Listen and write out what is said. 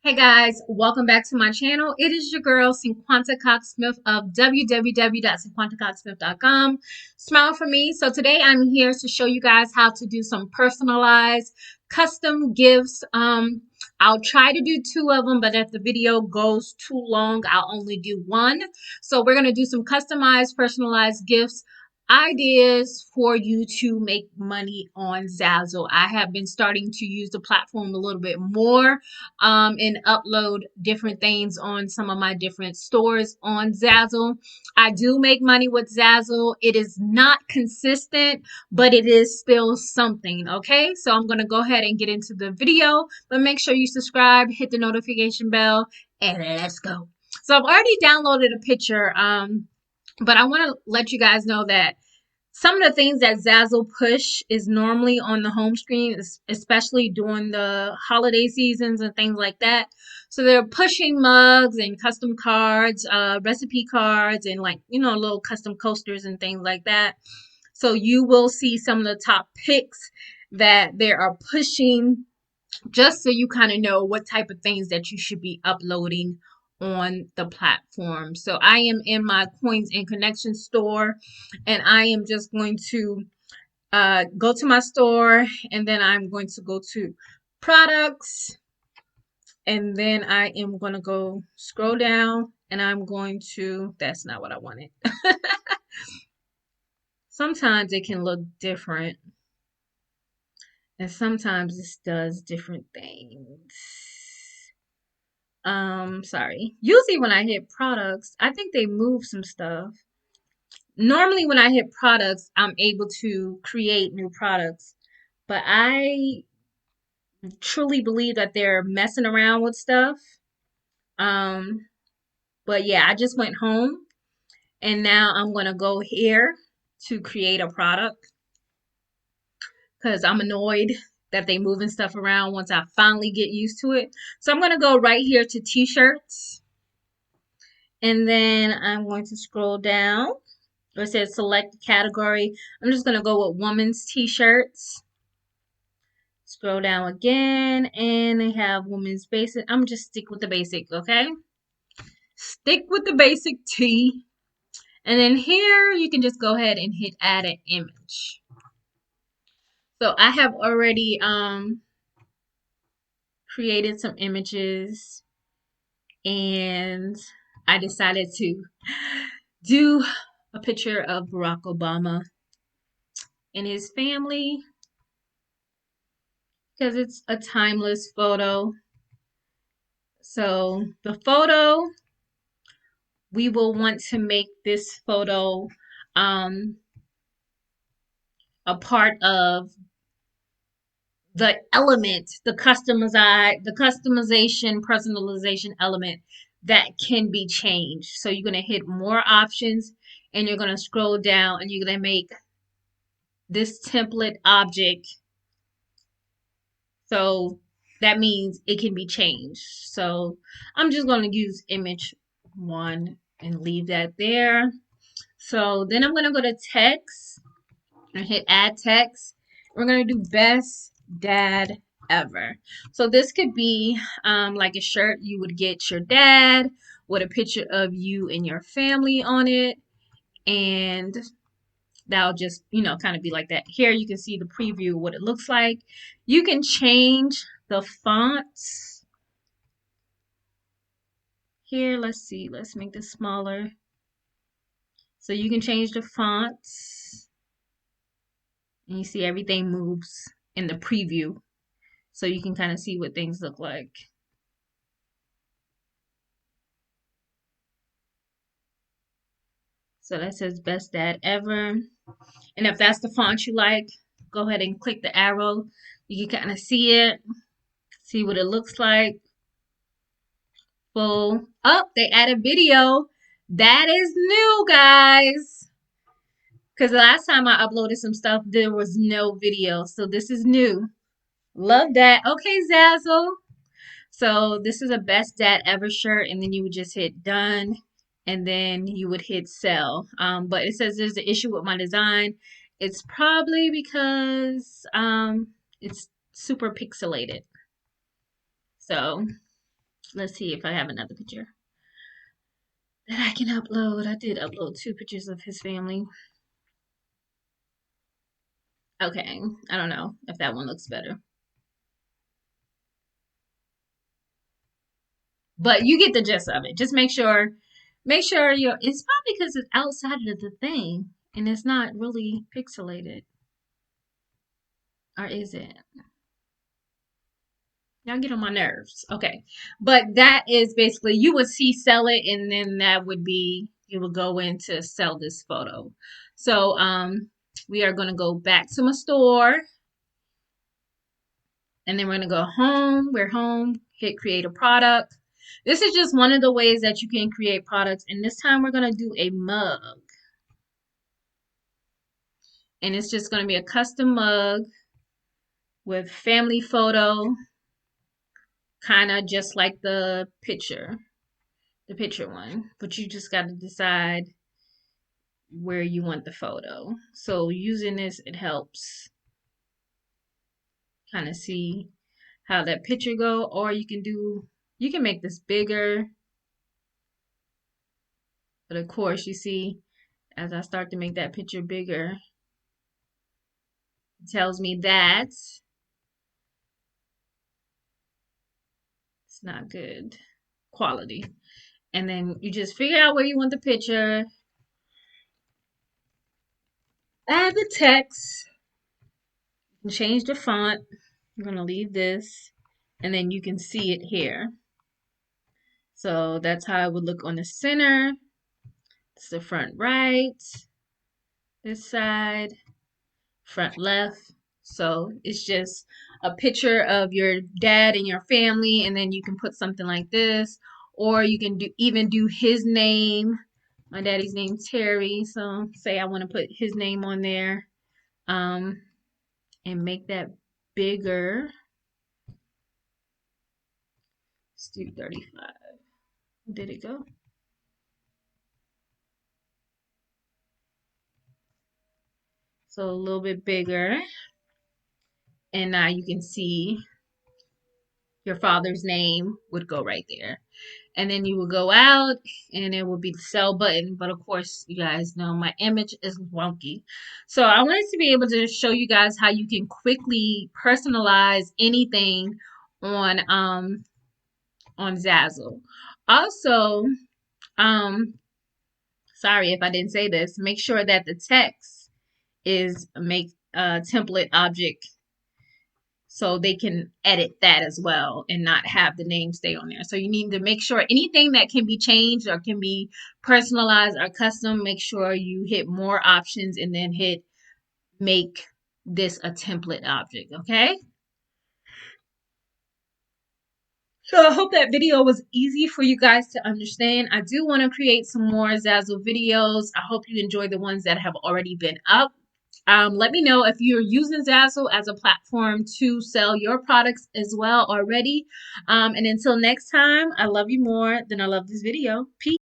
Hey guys, welcome back to my channel. It is your girl, Cinquanta Cox-Smith of www.cinquantacoxsmith.com. Smile for me. So today I'm here to show you guys how to do some personalized custom gifts. I'll try to do two of them, but if the video goes too long, I'll only do one. So we're going to do some customized, personalized gifts ideas for you to make money on Zazzle. I have been starting to use the platform a little bit more and upload different things on some of my different stores on Zazzle. I do make money with Zazzle. It is not consistent, but it is still something. Okay, so I'm going to go ahead and get into the video, but make sure you subscribe, hit the notification bell, and let's go. So I've already downloaded a picture, but I want to let you guys know that some of the things that Zazzle push is normally on the home screen, especially during the holiday seasons and things like that. So they're pushing mugs and custom cards, recipe cards, and little custom coasters and things like that. So you will see some of the top picks that they are pushing, just so you kind of know what type of things that you should be uploading on the platform. So I am in my coins and connection store, and I am just going to go to my store, and then I'm going to go to products, and then I am going to go scroll down, and I'm going to, that's not what I wanted. Sometimes it can look different, and sometimes this does different things. Sorry. Usually when I hit products, I think they move some stuff. Normally when I hit products, I'm able to create new products, but I truly believe that they're messing around with stuff. Um, but yeah, I just went home and now I'm gonna go here to create a product because I'm annoyed that they moving stuff around once I finally get used to it. So I'm gonna go right here to t-shirts. And then I'm going to scroll down where it says select category. I'm just going to go with women's t-shirts. Scroll down again and they have women's basic. I'm just stick with the basic, okay? Stick with the basic tee. And then here you can just go ahead and hit add an image. So I have already created some images, and I decided to do a picture of Barack Obama and his family because it's a timeless photo. So the photo, we will want to make this photo a part of the element, the customization, personalization element that can be changed. So you're going to hit more options and you're going to scroll down and you're going to make this template object. So that means it can be changed. So I'm just going to use image 1 and leave that there. So then I'm going to go to text and hit add text. We're going to do best dad ever. So this could be like a shirt you would get your dad with a picture of you and your family on it. And that'll just, kind of be like that. Here you can see the preview of what it looks like. You can change the fonts. Here, let's see. Let's make this smaller. So you can change the fonts. And you see everything moves in the preview. So you can kind of see what things look like. So that says best dad ever. And if that's the font you like, go ahead and click the arrow. You can kind of see it. See what it looks like. Full. Oh, they added video. That is new, guys. Because the last time I uploaded some stuff, there was no video. So this is new. Love that. Okay, Zazzle. So this is a best dad ever shirt. And then you would just hit done. And then you would hit sell. But it says there's an issue with my design. It's probably because it's super pixelated. So Let's see if I have another picture that I can upload. I did upload 2 pictures of his family. Okay, I don't know if that one looks better. But you get the gist of it. Just make sure you're, it's probably because it's outside of the thing and it's not really pixelated. Or is it? Y'all get on my nerves. Okay. But that is basically, you would see sell it, and then that would be, you would go in to sell this photo. So we are going to go back to my store, and then we're going to go home. We're home, hit create a product. This is just one of the ways that you can create products. And this time we're going to do a mug. And it's just going to be a custom mug with family photo, kind of just like the picture one. But you just got to decide where you want the photo. So using this, it helps kind of see how that picture go. Or you can make this bigger. But of course, you see, as I start to make that picture bigger, it tells me that it's not good quality. And then you just figure out where you want the picture, add the text, change the font. I'm going to leave this, and then you can see it here. So that's how it would look on the center. It's the front right, this side, front left. So it's just a picture of your dad and your family, and then you can put something like this, or you can even do his name. My daddy's name's Terry, so say I want to put his name on there, and make that bigger. Let's do 35. Where did it go? So a little bit bigger. And now you can see your father's name would go right there. And then you will go out and it will be the sell button. But of course, you guys know my image is wonky. So I wanted to be able to show you guys how you can quickly personalize anything on Zazzle. Also, sorry if I didn't say this, make sure that the text is make a template object so they can edit that as well and not have the name stay on there. So you need to make sure anything that can be changed or can be personalized or custom, make sure you hit more options and then hit make this a template object, okay? So I hope that video was easy for you guys to understand. I do want to create some more Zazzle videos. I hope you enjoy the ones that have already been up. Let me know if you're using Zazzle as a platform to sell your products as well already. And until next time, I love you more than I love this video. Peace.